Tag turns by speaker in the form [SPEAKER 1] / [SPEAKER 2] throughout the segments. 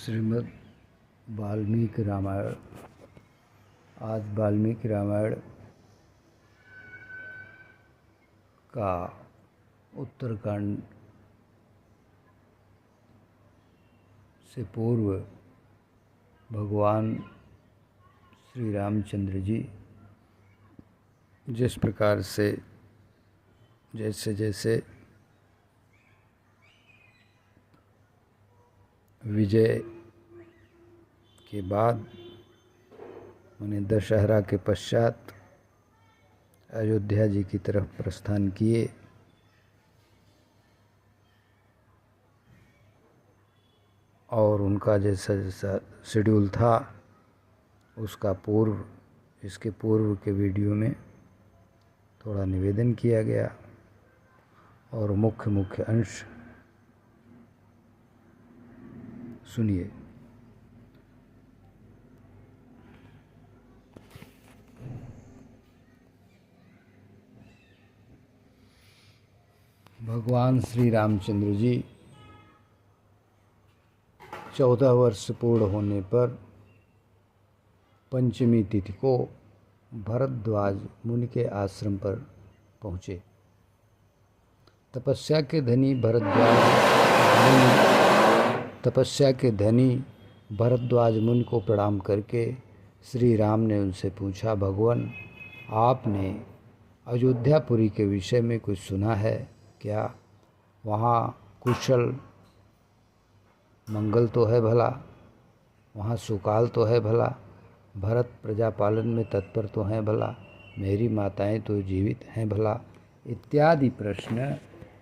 [SPEAKER 1] श्रीमद् वाल्मीकि रामायण। आज वाल्मीकि रामायण का उत्तरकांड से पूर्व भगवान श्री रामचंद्र जी जिस प्रकार से जैसे जैसे विजय के बाद उन्हें दशहरा के पश्चात अयोध्या जी की तरफ प्रस्थान किए और उनका जैसा जैसा शेड्यूल था उसका इसके पूर्व के वीडियो में थोड़ा निवेदन किया गया और मुख्य अंश सुनिए। भगवान श्री रामचंद्र जी 14 वर्ष पूर्ण होने पर पंचमी तिथि को भरद्वाज मुनि के आश्रम पर पहुँचे। तपस्या के धनी भरद्वाज मुनि को प्रणाम करके श्री राम ने उनसे पूछा, भगवान आपने अयोध्यापुरी के विषय में कुछ सुना है क्या? वहाँ कुशल मंगल तो है भला? वहाँ सुकाल तो है भला? भरत प्रजापालन में तत्पर तो हैं भला? मेरी माताएं तो जीवित हैं भला? इत्यादि प्रश्न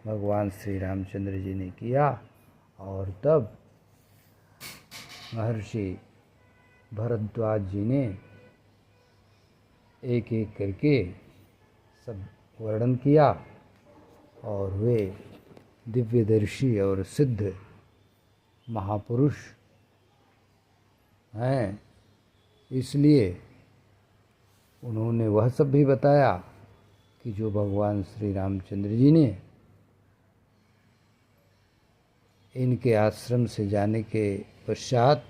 [SPEAKER 1] भगवान श्री रामचंद्र जी ने किया और तब महर्षि भरद्वाज जी ने एक एक करके सब वर्णन किया और वे दिव्यदर्शी और सिद्ध महापुरुष हैं, इसलिए उन्होंने वह सब भी बताया कि जो भगवान श्री रामचंद्र जी ने इनके आश्रम से जाने के पश्चात,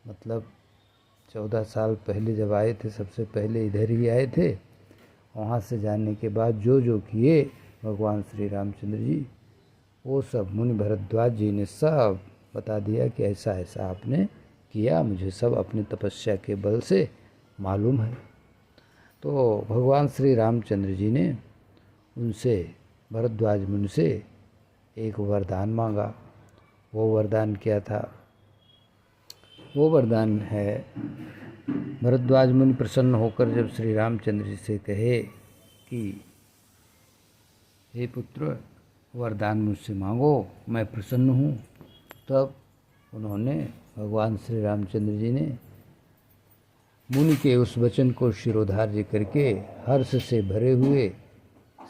[SPEAKER 1] मतलब 14 साल पहले जब आए थे, सबसे पहले इधर ही आए थे, वहाँ से जाने के बाद जो जो किए भगवान श्री रामचंद्र जी, वो सब मुनि भरद्वाज जी ने सब बता दिया कि ऐसा ऐसा आपने किया, मुझे सब अपनी तपस्या के बल से मालूम है। तो भगवान श्री रामचंद्र जी ने उनसे, भरद्वाज मुनि से एक वरदान मांगा। वो वरदान क्या था? वो वरदान है, भरद्वाज मुनि प्रसन्न होकर जब श्री रामचंद्र जी से कहे कि हे पुत्र, वरदान मुझसे मांगो, मैं प्रसन्न हूँ, तब उन्होंने, भगवान श्री रामचंद्र जी ने मुनि के उस वचन को शिरोधार्य करके हर्ष से भरे हुए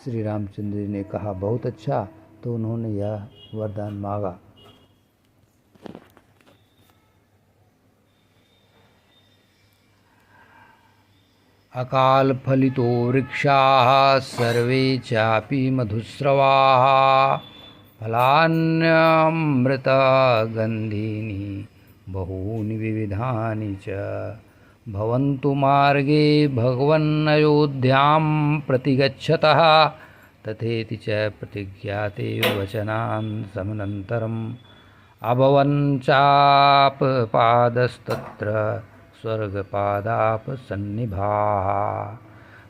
[SPEAKER 1] श्री रामचंद्र जी ने कहा, बहुत अच्छा। तो उन्होंने यह वरदान मांगा, अकाल फलितो वृक्षाः सर्वे चापि मधुस्रवाः फलान्यमृतगन्धीनि बहूनि विविधानि च भवन्तु मार्गे भगवन्नयोध्यां प्रतिगच्छतः तथेति च प्रतिज्ञाते वचनान् समनन्तरम् अभवन् चापपादस्तत्र स्वर्गपादाप सन्निभा।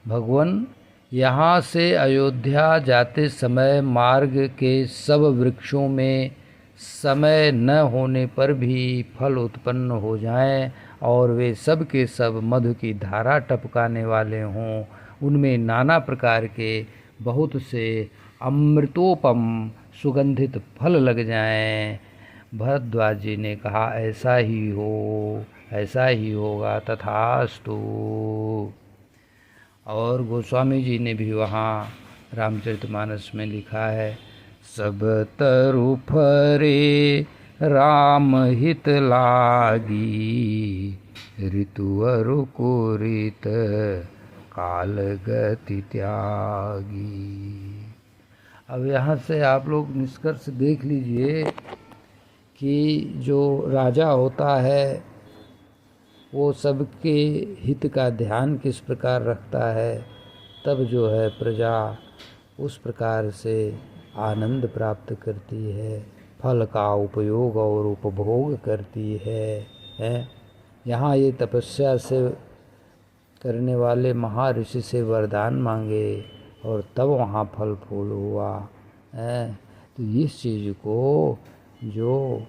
[SPEAKER 1] भगवान, यहाँ से अयोध्या जाते समय मार्ग के सब वृक्षों में समय न होने पर भी फल उत्पन्न हो जाएं और वे सब के सब मधु की धारा टपकाने वाले हों, उनमें नाना प्रकार के बहुत से अमृतोपम सुगंधित फल लग जाएं। भरद्वाज जी ने कहा, ऐसा ही हो, ऐसा ही होगा, तथास्तु। और गोस्वामी जी ने भी वहाँ रामचरितमानस में लिखा है, सब तरु फरे राम हित लागी ऋतु अरु कुरित काल गति त्यागी। अब यहाँ से आप लोग निष्कर्ष देख लीजिए कि जो राजा होता है वो सबके हित का ध्यान किस प्रकार रखता है, तब जो है प्रजा उस प्रकार से आनंद प्राप्त करती है, फल का उपयोग और उपभोग करती है। यहाँ ये तपस्या से करने वाले महर्षि से वरदान मांगे और तब वहाँ फल फूल हुआ है। तो इस चीज़ को जो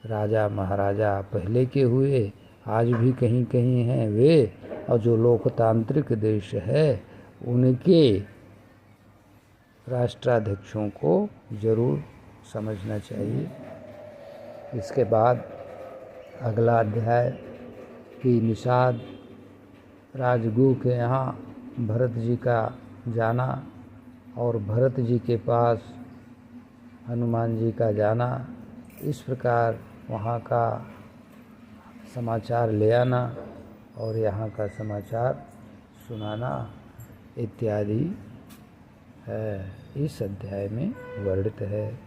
[SPEAKER 1] राजा महाराजा पहले के हुए आज भी कहीं कहीं हैं वे, और जो लोकतांत्रिक देश है उनके राष्ट्राध्यक्षों को जरूर समझना चाहिए। इसके बाद अगला अध्याय कि निषाद राजगुह के यहाँ भरत जी का जाना और भरत जी के पास हनुमान जी का जाना, इस प्रकार वहाँ का समाचार ले आना और यहाँ का समाचार सुनाना इत्यादि है, इस अध्याय में वर्णित है।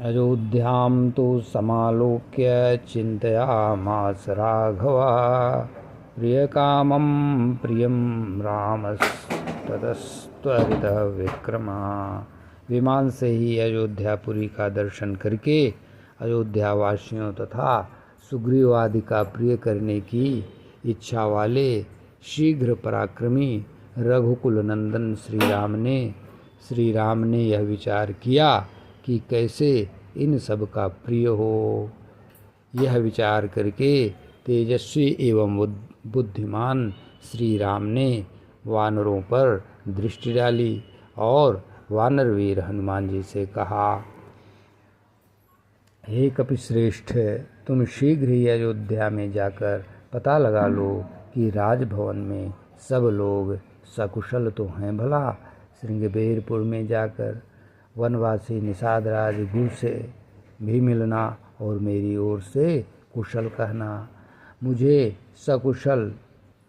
[SPEAKER 1] अयोध्यां तो समालोक्य चिंतयामास राघवा, प्रियकामं प्रियं रामस्ततस्त्वरितः विक्रमा। विमान से ही अयोध्यापुरी का दर्शन करके अयोध्या वासियों तथा सुग्रीव आदि का प्रिय करने की इच्छा वाले शीघ्र पराक्रमी रघुकुल नंदन श्री राम ने यह विचार किया कि कैसे इन सब का प्रिय हो। यह विचार करके तेजस्वी एवं बुद्धिमान श्री राम ने वानरों पर दृष्टि डाली और वानरवीर हनुमान जी से कहा, हे कपिश्रेष्ठ, तुम शीघ्र ही अयोध्या में जाकर पता लगा लो कि राजभवन में सब लोग सकुशल तो हैं भला। श्रृंगबेरपुर में जाकर वनवासी निषाद राजगुह से भी मिलना और मेरी ओर से कुशल कहना। मुझे सकुशल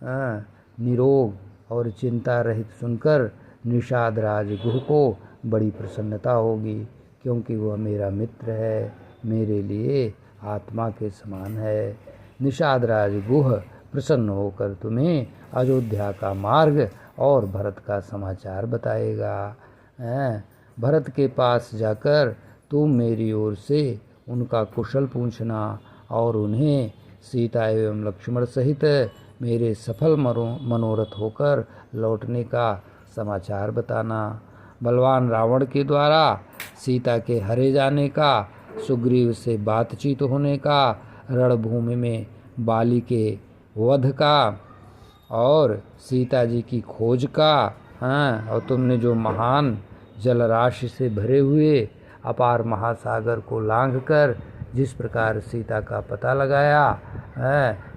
[SPEAKER 1] निरोग और चिंता रहित सुनकर निषाद राजगुह को बड़ी प्रसन्नता होगी, क्योंकि वह मेरा मित्र है, मेरे लिए आत्मा के समान है। निषाद राजगुह प्रसन्न होकर तुम्हें अयोध्या का मार्ग और भरत का समाचार बताएगा। भरत के पास जाकर तुम मेरी ओर से उनका कुशल पूछना और उन्हें सीता एवं लक्ष्मण सहित मेरे सफल मनोरथ होकर लौटने का समाचार बताना। बलवान रावण के द्वारा सीता के हरे जाने का, सुग्रीव से बातचीत होने का, रणभूमि में बाली के वध का और सीता जी की खोज का, और तुमने जो महान जलराशि से भरे हुए अपार महासागर को लांघकर जिस प्रकार सीता का पता लगाया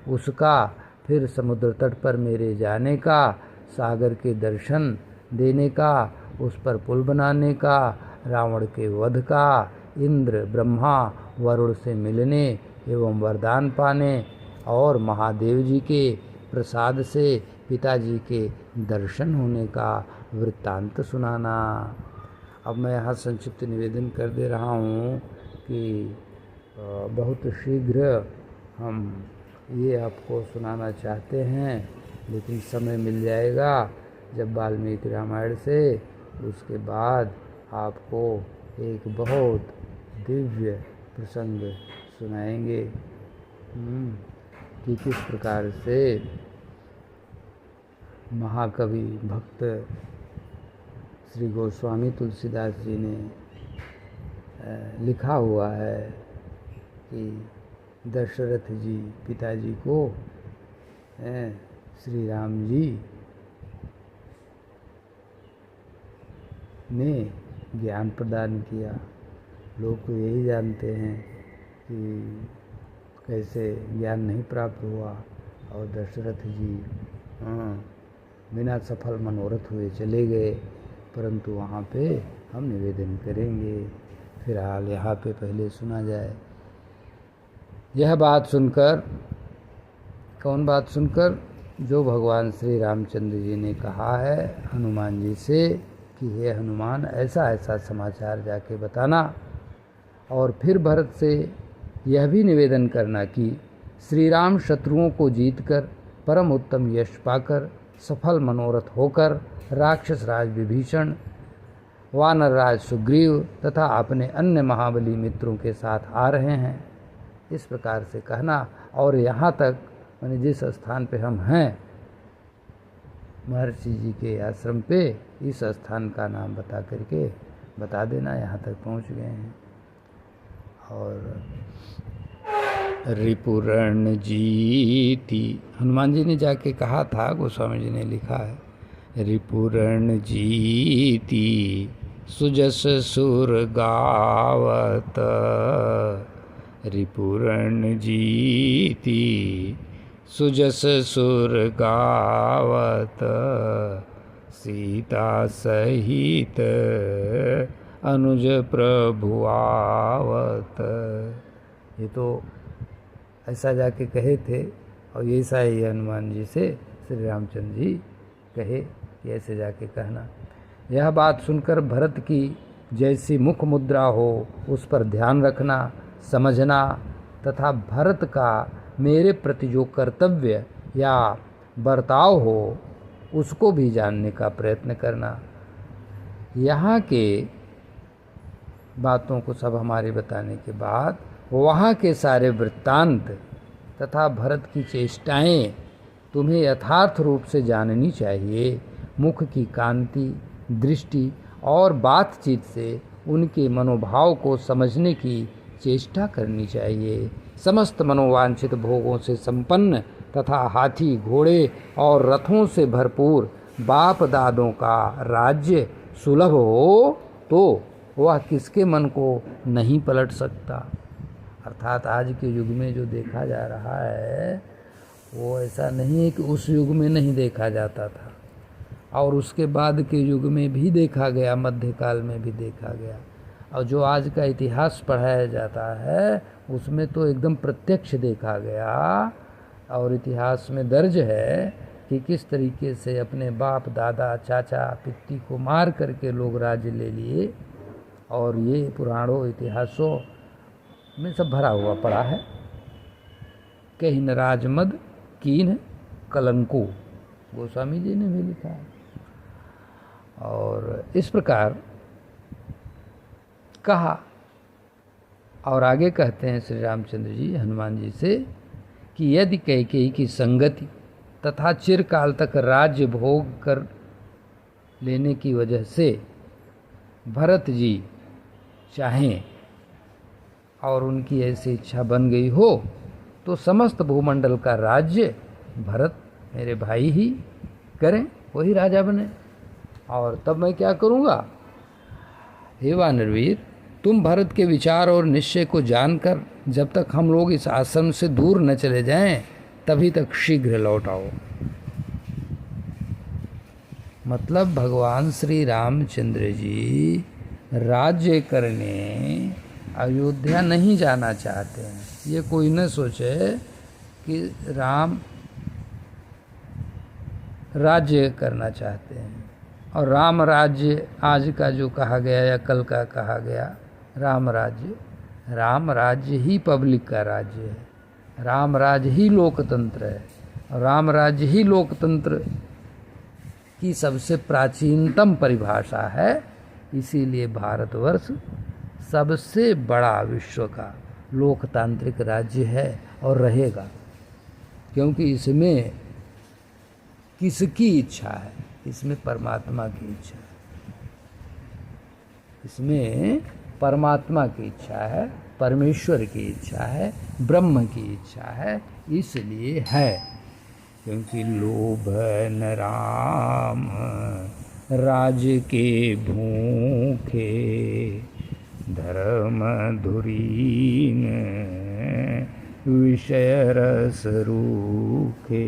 [SPEAKER 1] उसका, फिर समुद्र तट पर मेरे जाने का, सागर के दर्शन देने का, उस पर पुल बनाने का, रावण के वध का, इंद्र ब्रह्मा वरुण से मिलने एवं वरदान पाने और महादेव जी के प्रसाद से पिताजी के दर्शन होने का वृत्तांत सुनाना। अब मैं यहाँ संक्षिप्त निवेदन कर दे रहा हूँ कि बहुत शीघ्र हम ये आपको सुनाना चाहते हैं, लेकिन समय मिल जाएगा जब वाल्मीकि रामायण से उसके बाद आपको एक बहुत दिव्य प्रसंग सुनाएंगे कि किस प्रकार से महाकवि भक्त श्री गोस्वामी तुलसीदास जी ने लिखा हुआ है कि दशरथ जी पिताजी को श्री राम जी ने ज्ञान प्रदान किया। लोग तो यही जानते हैं कि कैसे ज्ञान नहीं प्राप्त हुआ और दशरथ जी बिना सफल मनोरथ हुए चले गए, परंतु वहाँ पे हम निवेदन करेंगे। फिलहाल यहाँ पे पहले सुना जाए। यह बात सुनकर, कौन बात सुनकर? जो भगवान श्री रामचंद्र जी ने कहा है हनुमान जी से कि हे हनुमान ऐसा ऐसा समाचार जाके बताना, और फिर भरत से यह भी निवेदन करना कि श्री राम शत्रुओं को जीतकर परम उत्तम यश पाकर सफल मनोरथ होकर राक्षस राज विभीषण, वानर राज सुग्रीव तथा अपने अन्य महाबली मित्रों के साथ आ रहे हैं, इस प्रकार से कहना। और यहाँ तक मैंने जिस स्थान पे हम हैं महर्षि जी के आश्रम पे, इस स्थान का नाम बता देना, यहाँ तक पहुँच गए हैं। और रिपुरण जीती, हनुमान जी ने जाके कहा था, गोस्वामी जी ने लिखा है, रिपुरण जीती सुजस सुर गावत, रिपुरण जीती सुजस सुर गावत, सीता सहित अनुज प्रभु आवत। ये तो ऐसा जाके कहे थे, और ऐसा ही हनुमान जी से श्री रामचंद्र जी कहे कि ऐसे जाके कहना। यह बात सुनकर भरत की जैसी मुख मुद्रा हो उस पर ध्यान रखना, समझना, तथा भरत का मेरे प्रति जो कर्तव्य या बर्ताव हो उसको भी जानने का प्रयत्न करना। यहाँ के बातों को सब हमारे बताने के बाद वहाँ के सारे वृत्तांत तथा भरत की चेष्टाएं तुम्हें यथार्थ रूप से जाननी चाहिए। मुख की कांति, दृष्टि और बातचीत से उनके मनोभाव को समझने की चेष्टा करनी चाहिए। समस्त मनोवांछित भोगों से संपन्न तथा हाथी, घोड़े और रथों से भरपूर बाप दादों का राज्य सुलभ हो तो वह किसके मन को नहीं पलट सकता। अर्थात आज के युग में जो देखा जा रहा है वो ऐसा नहीं है कि उस युग में नहीं देखा जाता था, और उसके बाद के युग में भी देखा गया, मध्यकाल में भी देखा गया। और जो आज का इतिहास पढ़ाया जाता है उसमें तो एकदम प्रत्यक्ष देखा गया, और इतिहास में दर्ज है कि किस तरीके से अपने बाप दादा चाचा पित्ती को मार करके लोग राज्य ले लिए। और ये पुराणों इतिहासों में सब भरा हुआ पड़ा है। कहिन राजमद कीन कलंको, गोस्वामी जी ने भी लिखा है। और इस प्रकार कहा, और आगे कहते हैं श्री रामचंद्र जी हनुमान जी से कि यदि कैकेयी की संगति तथा चिरकाल तक राज्य भोग कर लेने की वजह से भरत जी चाहें और उनकी ऐसी इच्छा बन गई हो तो समस्त भूमंडल का राज्य भरत मेरे भाई ही करें, वही राजा बने। और तब मैं क्या करूँगा? हे वानरवीर, तुम भरत के विचार और निश्चय को जानकर जब तक हम लोग इस आश्रम से दूर न चले जाएं तभी तक शीघ्र लौट आओ। मतलब भगवान श्री रामचंद्र जी राज्य करने अयोध्या नहीं जाना चाहते हैं। ये कोई न सोचे कि राम राज्य करना चाहते हैं। और राम राज्य आज का जो कहा गया या कल का कहा गया राम राज्य ही पब्लिक का राज्य है, राम राज्य ही लोकतंत्र है। और राम राज्य ही लोकतंत्र की सबसे प्राचीनतम परिभाषा है। इसीलिए भारतवर्ष सबसे बड़ा विश्व का लोकतांत्रिक राज्य है और रहेगा, क्योंकि इसमें किसकी इच्छा है? इसमें परमात्मा की इच्छा है। इसमें परमात्मा की इच्छा है, परमेश्वर की इच्छा है, ब्रह्म की इच्छा है, इसलिए है। क्योंकि लोभ न राम राज के भूखे, धर्म धुरीन विषय रस रूखे,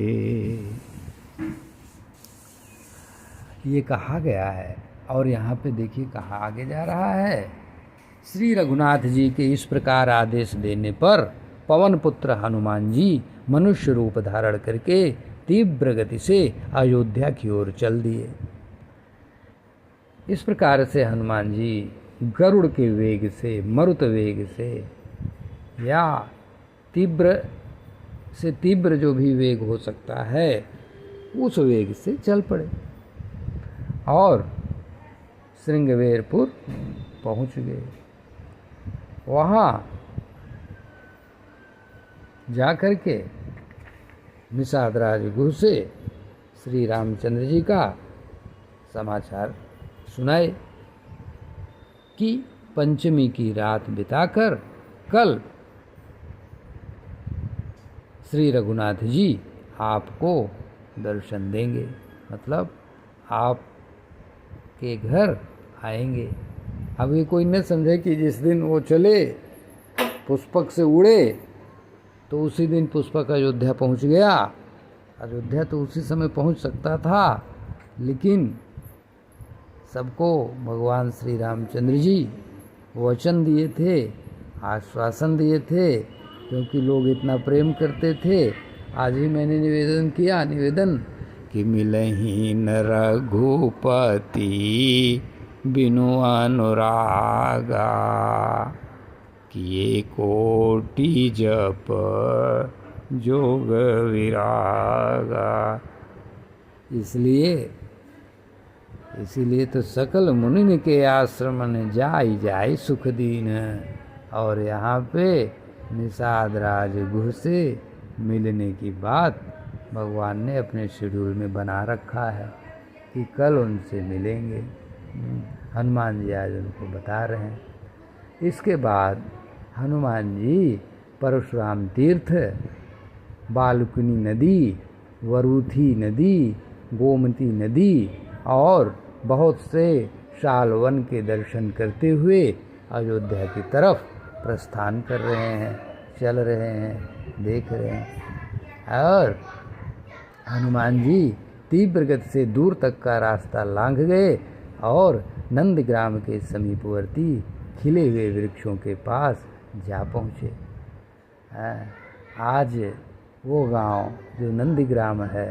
[SPEAKER 1] ये कहा गया है। और यहाँ पे देखिए कहाँ आगे जा रहा है। श्री रघुनाथ जी के इस प्रकार आदेश देने पर पवन पुत्र हनुमान जी मनुष्य रूप धारण करके तीव्र गति से अयोध्या की ओर चल दिए। इस प्रकार से हनुमान जी गरुड़ के वेग से, मरुत वेग से या तीव्र से तीव्र जो भी वेग हो सकता है उस वेग से चल पड़े और श्रृंगवेरपुर पहुंच गए। वहाँ जाकर के निषाद राजगुरु से श्री रामचंद्र जी का समाचार सुनाए कि पंचमी की रात बिताकर कल श्री रघुनाथ जी आपको दर्शन देंगे, मतलब आप के घर आएंगे। अब ये कोई न समझे कि जिस दिन वो चले पुष्पक से उड़े तो उसी दिन पुष्पक अयोध्या पहुंच गया। अयोध्या तो उसी समय पहुंच सकता था, लेकिन सबको भगवान श्री रामचंद्र जी वचन दिए थे, आश्वासन दिए थे, क्योंकि लोग इतना प्रेम करते थे। आज ही मैंने निवेदन किया कि मिलहि न रघुपति बिनु अनुरागा, किए कोटि जप जोग विरागा। इसीलिए तो सकल मुनि के आश्रम ने जाई जाई सुख दीन, और यहाँ पे निषाद राजगुरु से मिलने की बात भगवान ने अपने शेड्यूल में बना रखा है कि कल उनसे मिलेंगे। हनुमान जी आज उनको बता रहे हैं। इसके बाद हनुमान जी परशुराम तीर्थ, बालकुनी नदी, वरूथी नदी, गोमती नदी और बहुत से शालवन के दर्शन करते हुए अयोध्या की तरफ प्रस्थान कर रहे हैं, चल रहे हैं, देख रहे हैं। और हनुमान जी तीव्र गति से दूर तक का रास्ता लांघ गए और नंदग्राम के समीपवर्ती खिले हुए वृक्षों के पास जा पहुँचे। आज वो गांव जो नंदग्राम है,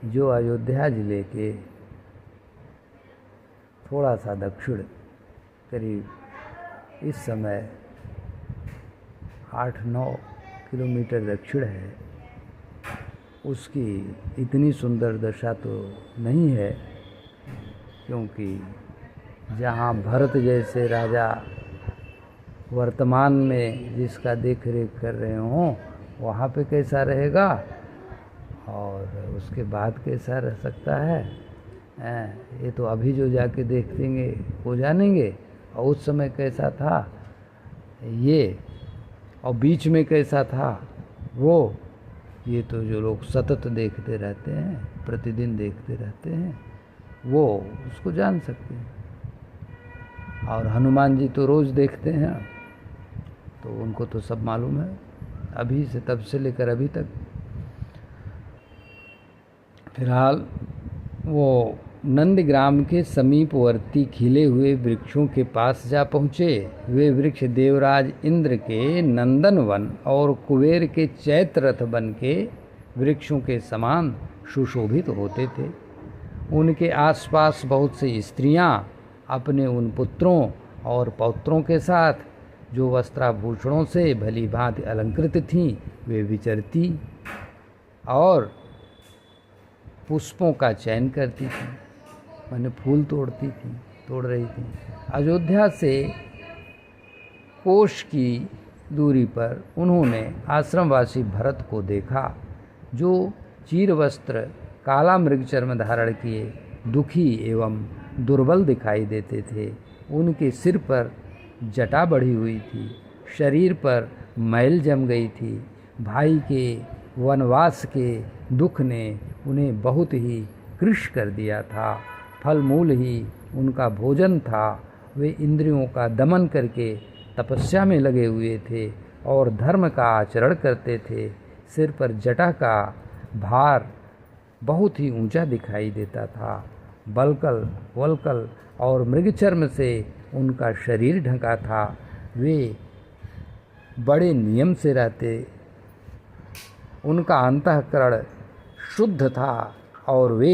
[SPEAKER 1] जो अयोध्या जिले के थोड़ा सा दक्षिण, करीब इस समय 8-9 किलोमीटर दक्षिण है, उसकी इतनी सुंदर दशा तो नहीं है, क्योंकि जहाँ भरत जैसे राजा वर्तमान में जिसका देख रेख कर रहे हों, वहाँ पे कैसा रहेगा और उसके बाद कैसा रह सकता है, ये तो अभी जो जाके देखेंगे वो जानेंगे। और उस समय कैसा था ये, और बीच में कैसा था वो, ये तो जो लोग सतत देखते रहते हैं, प्रतिदिन देखते रहते हैं, वो उसको जान सकते हैं। और हनुमान जी तो रोज़ देखते हैं, तो उनको तो सब मालूम है, अभी से तब से लेकर अभी तक। फिलहाल वो नंदग्राम के समीपवर्ती खिले हुए वृक्षों के पास जा पहुँचे। वे वृक्ष देवराज इंद्र के नंदनवन और कुबेर के चैत्ररथ वन के वृक्षों के समान सुशोभित होते थे। उनके आसपास बहुत सी स्त्रियां अपने उन पुत्रों और पौत्रों के साथ, जो वस्त्राभूषणों से भली भांति अलंकृत थीं, वे विचरती और पुष्पों का चयन करती थी, माने फूल तोड़ रही थी। अयोध्या से कोष की दूरी पर उन्होंने आश्रमवासी भरत को देखा, जो चीर वस्त्र, काला मृग चर्म धारण किए दुखी एवं दुर्बल दिखाई देते थे। उनके सिर पर जटा बढ़ी हुई थी, शरीर पर मैल जम गई थी। भाई के वनवास के दुख ने उन्हें बहुत ही कृश कर दिया था। फल मूल ही उनका भोजन था। वे इंद्रियों का दमन करके तपस्या में लगे हुए थे और धर्म का आचरण करते थे। सिर पर जटा का भार बहुत ही ऊंचा दिखाई देता था। बलकल, वलकल और मृगचर्म से उनका शरीर ढका था। वे बड़े नियम से रहते। उनका अंतःकरण शुद्ध था और वे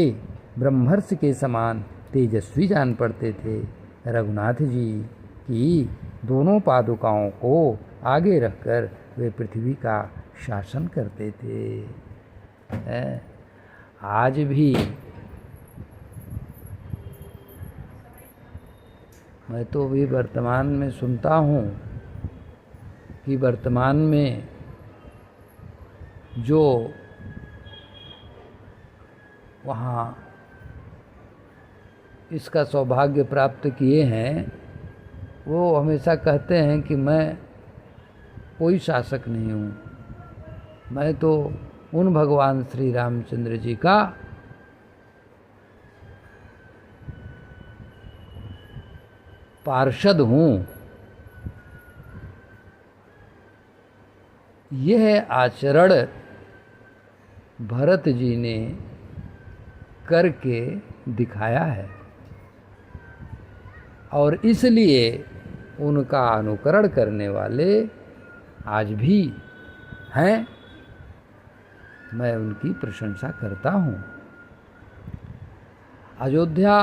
[SPEAKER 1] ब्रह्मर्षि के समान तेजस्वी जान पड़ते थे। रघुनाथ जी की दोनों पादुकाओं को आगे रखकर वे पृथ्वी का शासन करते थे। आज भी मैं तो भी वर्तमान में सुनता हूँ कि वर्तमान में जो वहाँ इसका सौभाग्य प्राप्त किए हैं वो हमेशा कहते हैं कि मैं कोई शासक नहीं हूँ, मैं तो उन भगवान श्री रामचंद्र जी का पार्षद हूँ। यह आचरण भरत जी ने करके दिखाया है और इसलिए उनका अनुकरण करने वाले आज भी हैं। मैं उनकी प्रशंसा करता हूँ। अयोध्या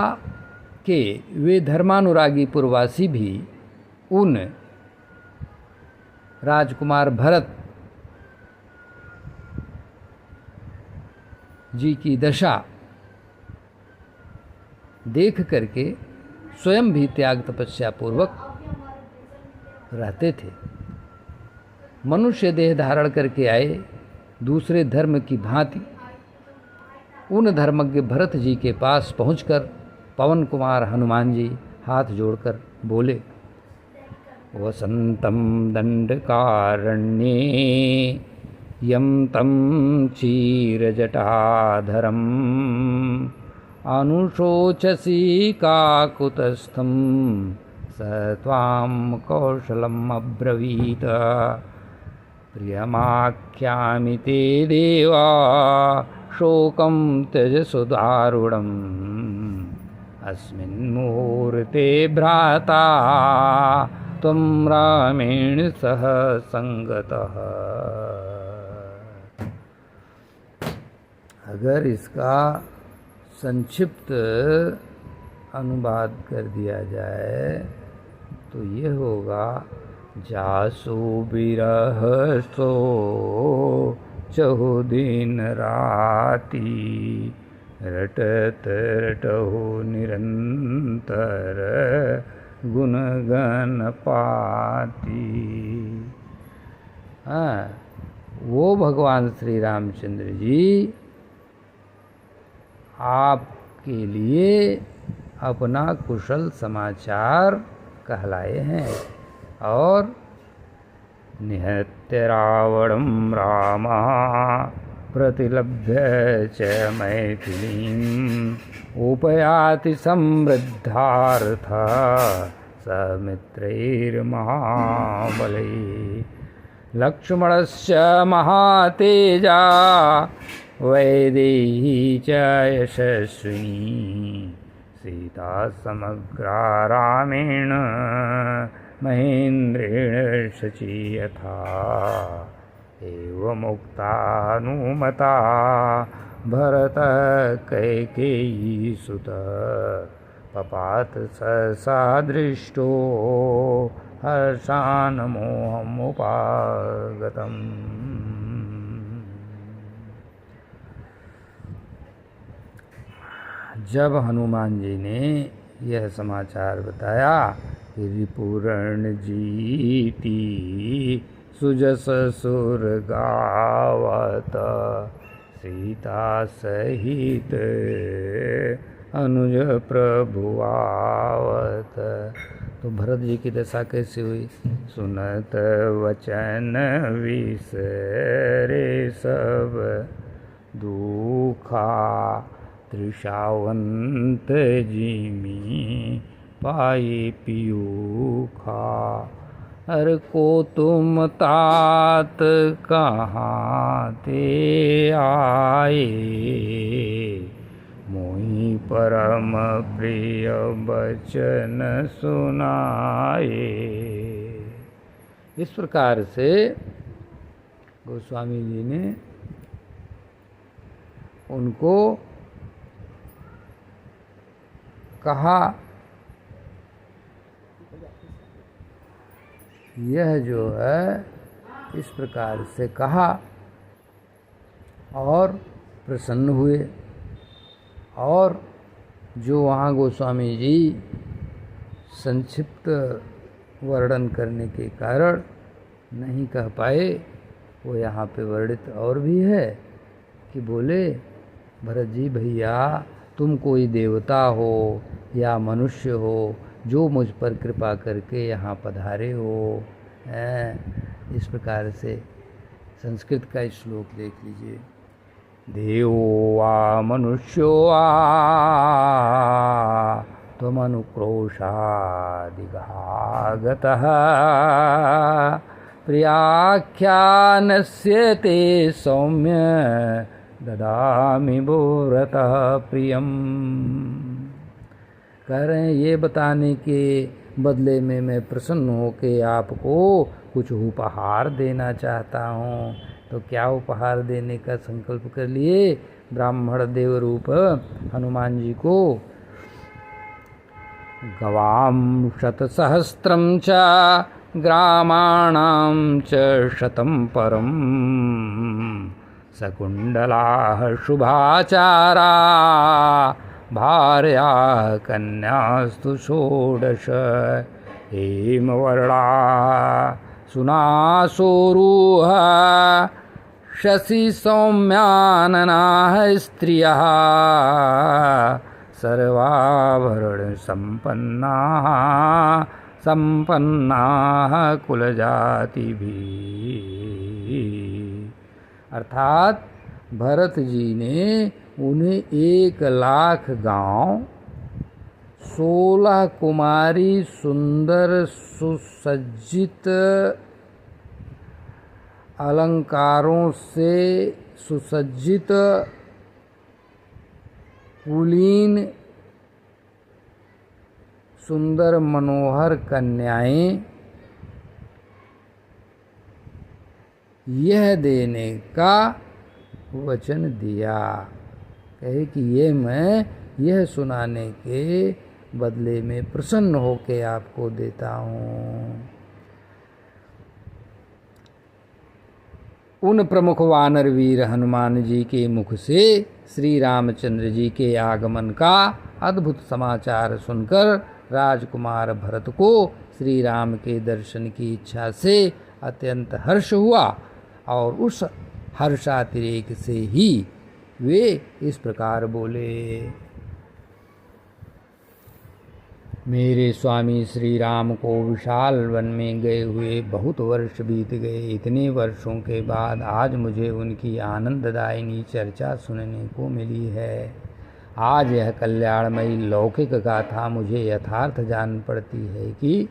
[SPEAKER 1] के वे धर्मानुरागी पुरवासी भी उन राजकुमार भरत जी की दशा देख करके स्वयं भी त्याग तपस्या पूर्वक रहते थे। मनुष्य देह धारण करके आए दूसरे धर्म की भांति उन धर्मज्ञ भरत जी के पास पहुंचकर पवन कुमार हनुमान जी हाथ जोड़कर बोले, वसंतम दंडकारण्ये यम तम क्षीरजटाधरम अनुशोचसी काकुतस्थं स त्वां कौशलम् अब्रवीत प्रियमाख्यामि ते देवा शोकं त्यज सुदारुणम् अस्मिन् मुहूर्ते भ्राता त्वं रामेण सह संगतः। अगर इसका संक्षिप्त अनुवाद कर दिया जाए तो ये होगा, जासु बिरह सो चहुदिन राती रटत रटहु निरंतर गुणगन पाती। हाँ, वो भगवान श्री रामचंद्र जी आपके लिए अपना कुशल समाचार कहलाए हैं और निहत्य रावणं रामा प्रतिलभ्य च मैथिलीं उपयाति समृद्धार्था स मित्रैर्महाबलैः लक्ष्मणस्य महातेजा वैदेही च यशस्विनी सीता समग्रा रामेण महेन्द्रेण शची यथा एवमुक्तानुमता भरत कैकेयी सुत पपात सहसा दृष्टो हर्षान् मोहमुपागतम्। जब हनुमान जी ने यह समाचार बताया कि रिपुरण जीती सुजस सुर गावत सीता सहित अनुज प्रभु आवत, तो भरत जी की दशा कैसी हुई? सुनत वचन विसरे सब दुखा त्रिषावंत जिमी पाई पियूखा। हर को तुम तात कहाँ ते आए मोहि परम प्रिय बचन सुनाए। इस प्रकार से गोस्वामी जी ने उनको कहा, यह जो है इस प्रकार से कहा और प्रसन्न हुए। और जो वहाँ गोस्वामी जी संक्षिप्त वर्णन करने के कारण नहीं कह पाए, वो यहाँ पे वर्णित और भी है कि बोले, भरत जी भैया, तुम कोई देवता हो या मनुष्य हो जो मुझ पर कृपा करके यहाँ पधारे हो। इस प्रकार से संस्कृत का श्लोक देख लीजिए। देवो वा मनुष्यो वा त्वमनुक्रोशादिगतः प्रियाख्यानस्य ते सौम्य ददामि भूरतः प्रियम। कह रहे हैं ये बताने के बदले में मैं प्रसन्न होकर आपको कुछ उपहार देना चाहता हूँ। तो क्या उपहार देने का संकल्प कर लिए ब्राह्मण देव रूप हनुमान जी को। गवां शतसहस्रं च ग्रामाणां च शतं परं सकुण्डलाः शुभाचारा भार्या कन्यास्तु षोडश हेमवर्णा सुनासोरुह शशि सौम्याननाः स्त्रियः सर्वाभरण संपन्नाः कुलजातिभिः। अर्थात भरत जी ने उन्हें 1,00,000 गांव, 16 कुमारी सुंदर सुसज्जित अलंकारों से सुसज्जित कुलीन सुंदर मनोहर कन्याएं यह देने का वचन दिया। कहे कि ये मैं यह सुनाने के बदले में प्रसन्न होकर आपको देता हूँ। उन प्रमुख वानर वीर हनुमान जी के मुख से श्री रामचंद्र जी के आगमन का अद्भुत समाचार सुनकर राजकुमार भरत को श्री राम के दर्शन की इच्छा से अत्यंत हर्ष हुआ और उस हर्षातिरेक से ही वे इस प्रकार बोले। मेरे स्वामी श्री राम को विशाल वन में गए हुए बहुत वर्ष बीत गए। इतने वर्षों के बाद आज मुझे उनकी आनंददायिनी चर्चा सुनने को मिली है। आज यह कल्याणमयी लौकिक गाथा मुझे यथार्थ जान पड़ती है कि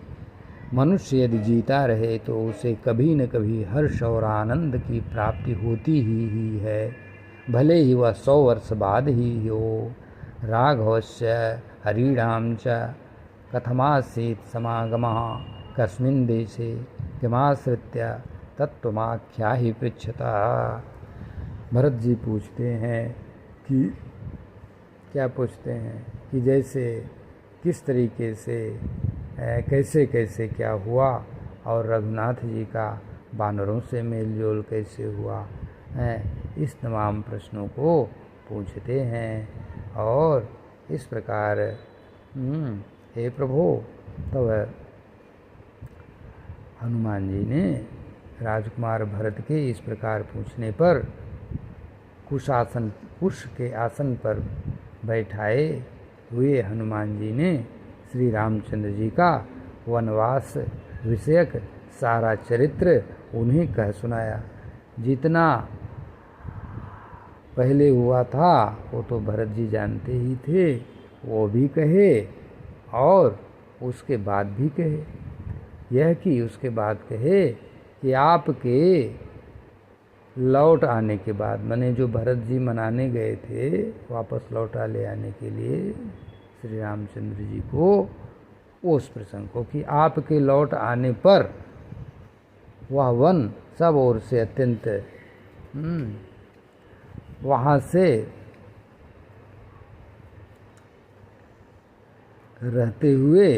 [SPEAKER 1] मनुष्य यदि जीता रहे तो उसे कभी न कभी हर्ष और आनंद की प्राप्ति होती ही है, भले ही वह 100 वर्ष बाद ही हो। राघवस्य हरिणाम च कथमासीत् समागमः कस्मिन् देशे किमाश्रित्य तत्त्वमाख्याहि पृच्छता। भरत जी पूछते हैं कि क्या पूछते हैं कि जैसे किस तरीके से कैसे कैसे क्या हुआ और रघुनाथ जी का बानरों से मेल जोल कैसे हुआ है, इस तमाम प्रश्नों को पूछते हैं। और इस प्रकार हे प्रभु, तब हनुमान जी ने राजकुमार भरत के इस प्रकार पूछने पर कुश के आसन पर बैठाए हुए हनुमान जी ने श्री रामचंद्र जी का वनवास विषयक सारा चरित्र उन्हें कह सुनाया। जितना पहले हुआ था वो तो भरत जी जानते ही थे, वो भी कहे और उसके बाद भी कहे। यह कि उसके बाद कहे कि आपके लौट आने के बाद, माने जो भरत जी मनाने गए थे वापस लौटा ले आने के लिए श्री रामचंद्र जी को, उस प्रसंग को कि आपके लौट आने पर वह वन सब ओर से अत्यंत वहाँ से रहते हुए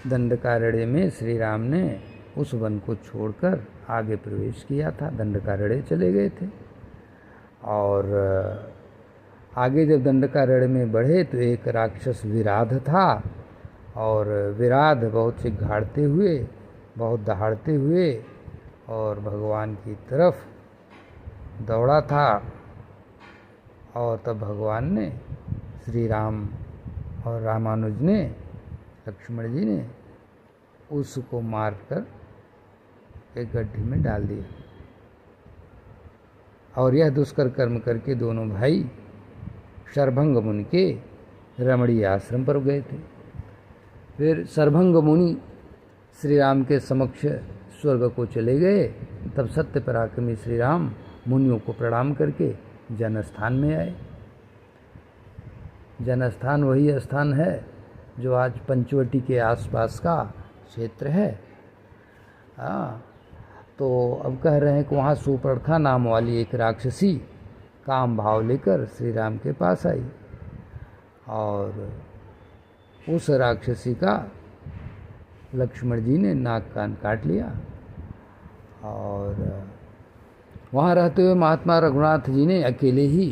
[SPEAKER 1] दंडकारण्य में श्री राम ने उस वन को छोड़कर आगे प्रवेश किया था, दंडकारण्य चले गए थे। और आगे जब दंडकारण्य में बढ़े तो एक राक्षस विराध था, और विराध बहुत से घाड़ते हुए, बहुत दहाड़ते हुए और भगवान की तरफ दौड़ा था। और तब भगवान ने, श्री राम और रामानुज ने, लक्ष्मण जी ने उसको मारकर एक गड्ढे में डाल दिया। और यह दुष्कर कर्म करके दोनों भाई शरभंग मुनि के रमणीय आश्रम पर गए थे। फिर शरभंग मुनि श्री राम के समक्ष स्वर्ग को चले गए। तब सत्य पराक्रमी श्री राम मुनियों को प्रणाम करके जनस्थान में आए। जनस्थान वही स्थान है जो आज पंचवटी के आसपास का क्षेत्र है। तो अब कह रहे हैं कि वहाँ सुपर्णखा नाम वाली एक राक्षसी काम भाव लेकर श्री राम के पास आई, और उस राक्षसी का लक्ष्मण जी ने नाक कान काट लिया। और वहाँ रहते हुए महात्मा रघुनाथ जी ने अकेले ही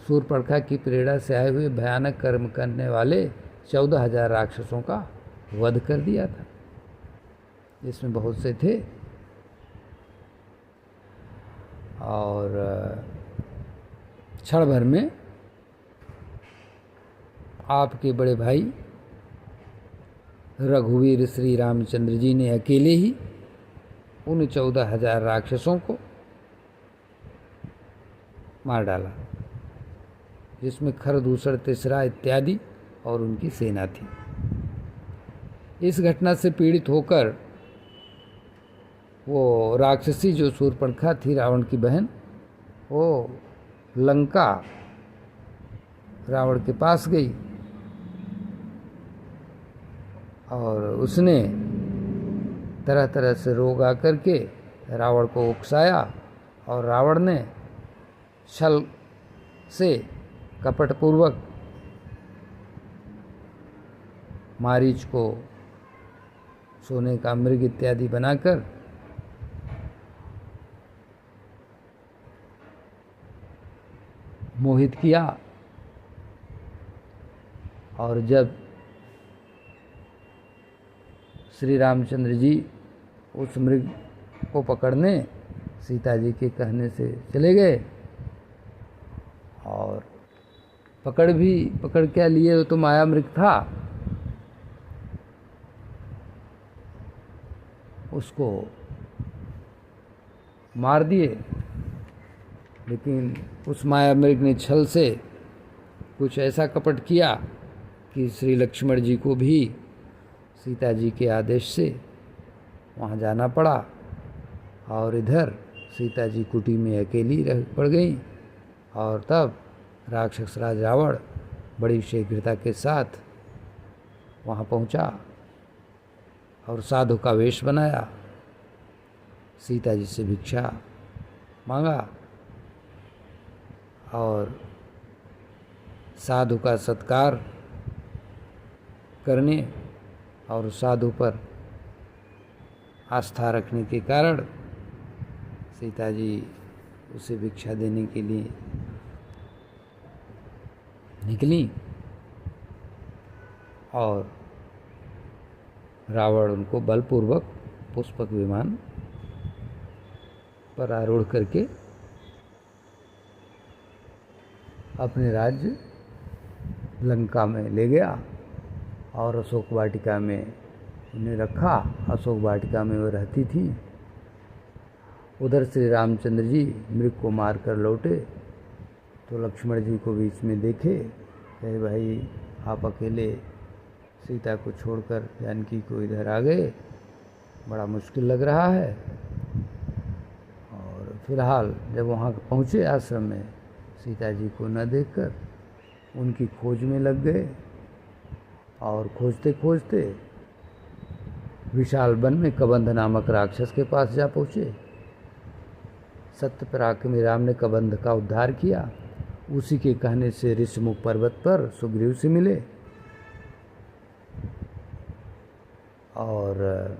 [SPEAKER 1] शूर्पणखा की प्रेरणा से आए हुए भयानक कर्म करने वाले 14,000 राक्षसों का वध कर दिया था, जिसमें बहुत से थे। और क्षण भर में आपके बड़े भाई रघुवीर श्री रामचंद्र जी ने अकेले ही उन 14,000 राक्षसों को मार डाला, जिसमें खरदूषण, तिसरा इत्यादि और उनकी सेना थी। इस घटना से पीड़ित होकर वो राक्षसी जो शूर्पणखा थी, रावण की बहन, वो लंका रावण के पास गई और उसने तरह तरह से रोग आकर के रावण को उकसाया, और रावण ने छल से कपटपूर्वक मारीच को सोने का मृग इत्यादि बनाकर मोहित किया। और जब श्री रामचंद्र जी उस मृग को पकड़ने सीता जी के कहने से चले गए, और पकड़ क्या लिए, वो तो माया मृग था, उसको मार दिए। लेकिन उस माया मृग ने छल से कुछ ऐसा कपट किया कि श्री लक्ष्मण जी को भी सीता जी के आदेश से वहाँ जाना पड़ा, और इधर सीता जी कुटी में अकेली रह पड़ गई। और तब राक्षस राज रावण बड़ी शीघ्रता के साथ वहाँ पहुँचा और साधु का वेश बनाया, सीता जी से भिक्षा मांगा और साधु का सत्कार करने और साधु पर आस्था रखने के कारण सीता जी उसे भिक्षा देने के लिए निकली, और रावण उनको बलपूर्वक पुष्पक विमान पर आरूढ़ करके अपने राज्य लंका में ले गया और अशोक वाटिका में उन्हें रखा। अशोक वाटिका में वो रहती थी। उधर श्री रामचंद्र जी मृग को मार कर लौटे तो लक्ष्मण जी को बीच में देखे, कहे भाई आप अकेले सीता को छोड़कर जानकी को इधर आ गए, बड़ा मुश्किल लग रहा है। और फिलहाल जब वहाँ पहुँचे आश्रम में, सीता जी को न देखकर उनकी खोज में लग गए, और खोजते खोजते विशाल वन में कबंध नामक राक्षस के पास जा पहुँचे। सत्य पराक्रमी राम ने कबंध का उद्धार किया। उसी के कहने से ऋषिमुख पर्वत पर सुग्रीव से मिले और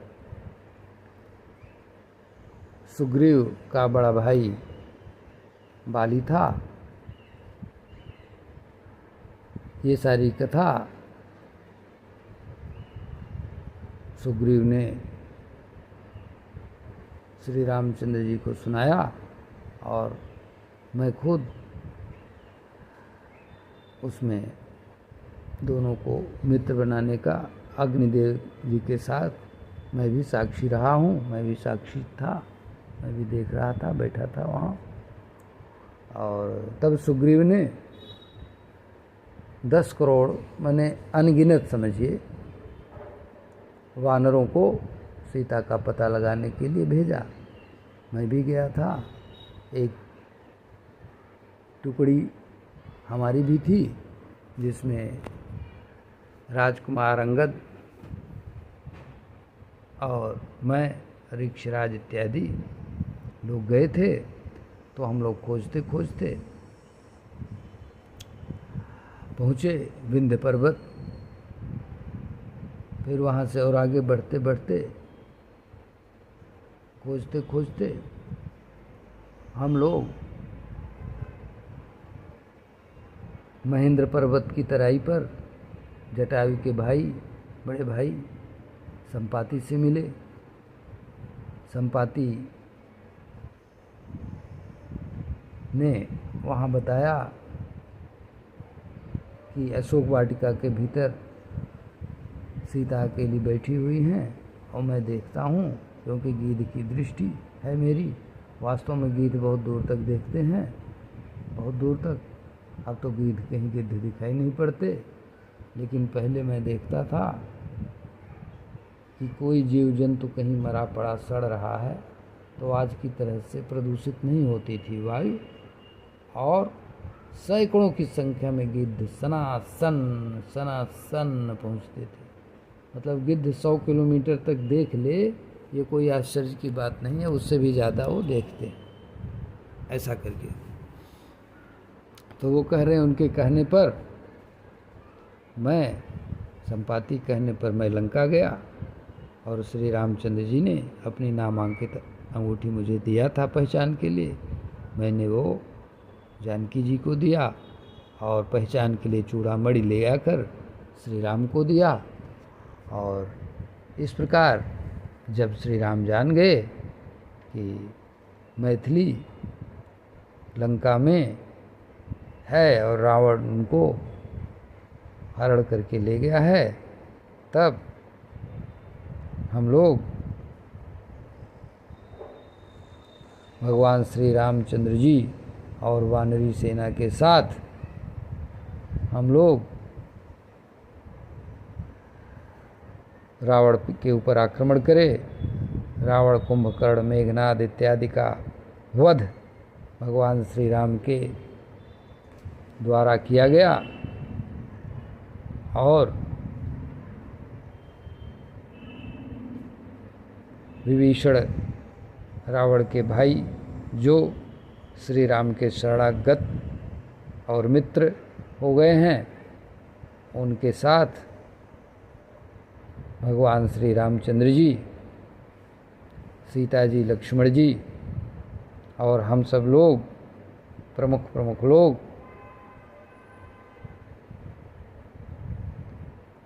[SPEAKER 1] सुग्रीव का बड़ा भाई बाली था। ये सारी कथा सुग्रीव ने श्री रामचंद्र जी को सुनाया और मैं खुद उसमें दोनों को मित्र बनाने का अग्निदेव जी के साथ मैं भी साक्षी रहा हूँ, मैं भी साक्षी था, मैं भी देख रहा था, बैठा था वहाँ। और तब सुग्रीव ने 10 करोड़ माने अनगिनत समझिए वानरों को सीता का पता लगाने के लिए भेजा। मैं भी गया था, एक टुकड़ी हमारी भी थी जिसमें राजकुमार अंगद और मैं ऋक्षराज इत्यादि लोग गए थे। तो हम लोग खोजते खोजते पहुँचे विंध्य पर्वत। फिर वहाँ से और आगे बढ़ते बढ़ते खोजते खोजते हम लोग महेंद्र पर्वत की तराई पर जटायु के भाई, बड़े भाई संपाति से मिले। संपाति ने वहाँ बताया कि अशोक वाटिका के भीतर सीता अकेली बैठी हुई हैं और मैं देखता हूँ, क्योंकि गिद्ध की दृष्टि है मेरी। वास्तव में गिद्ध बहुत दूर तक देखते हैं, बहुत दूर तक। अब तो गिद्ध कहीं गिद्ध दिखाई नहीं पड़ते, लेकिन पहले मैं देखता था कि कोई जीव जंतु कहीं मरा पड़ा सड़ रहा है तो आज की तरह से प्रदूषित नहीं होती थी वायु, और सैकड़ों की संख्या में गिद्ध सनासन सनासन पहुँचते थे। मतलब गिद्ध 100 किलोमीटर तक देख ले, ये कोई आश्चर्य की बात नहीं है, उससे भी ज़्यादा वो देखते हैं ऐसा करके। तो वो कह रहे हैं, उनके कहने पर मैं, संपाति कहने पर मैं लंका गया और श्री रामचंद्र जी ने अपनी नामांकित अंगूठी मुझे दिया था पहचान के लिए। मैंने वो जानकी जी को दिया और पहचान के लिए चूड़ामणि ले आकर श्री राम को दिया। और इस प्रकार जब श्री राम जान गए कि मैथिली लंका में है और रावण उनको हरण करके ले गया है, तब हम लोग भगवान श्री रामचंद्र जी और वानरी सेना के साथ हम लोग रावण के ऊपर आक्रमण करे। रावण, कुंभकर्ण, मेघनाद इत्यादि का वध भगवान श्री राम के द्वारा किया गया और विभीषण रावण के भाई जो श्री राम के शरणागत और मित्र हो गए हैं, उनके साथ भगवान श्री रामचंद्र जी, सीता जी, लक्ष्मण जी और हम सब लोग प्रमुख लोग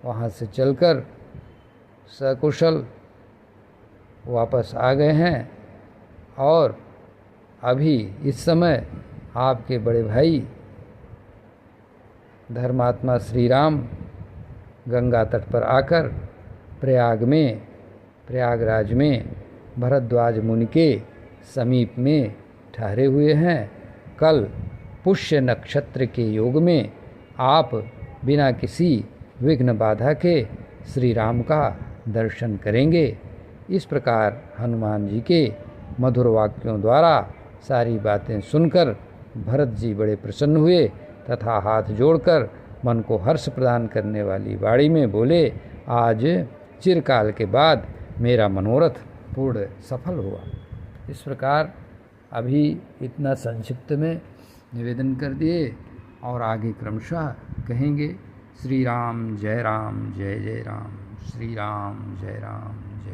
[SPEAKER 1] वहाँ से चलकर सकुशल वापस आ गए हैं। और अभी इस समय आपके बड़े भाई धर्मात्मा श्री राम गंगा तट पर आकर प्रयागराज में भरद्वाज मुनि के समीप में ठहरे हुए हैं। कल पुष्य नक्षत्र के योग में आप बिना किसी विघ्न बाधा के श्री राम का दर्शन करेंगे। इस प्रकार हनुमान जी के मधुर वाक्यों द्वारा सारी बातें सुनकर भरत जी बड़े प्रसन्न हुए तथा हाथ जोड़कर मन को हर्ष प्रदान करने वाली वाणी में बोले, आज चिरकाल के बाद मेरा मनोरथ पूर्ण सफल हुआ। इस प्रकार अभी इतना संक्षिप्त में निवेदन कर दिए और आगे क्रमशः कहेंगे। श्री राम जय जय राम। श्री राम जय राम जय।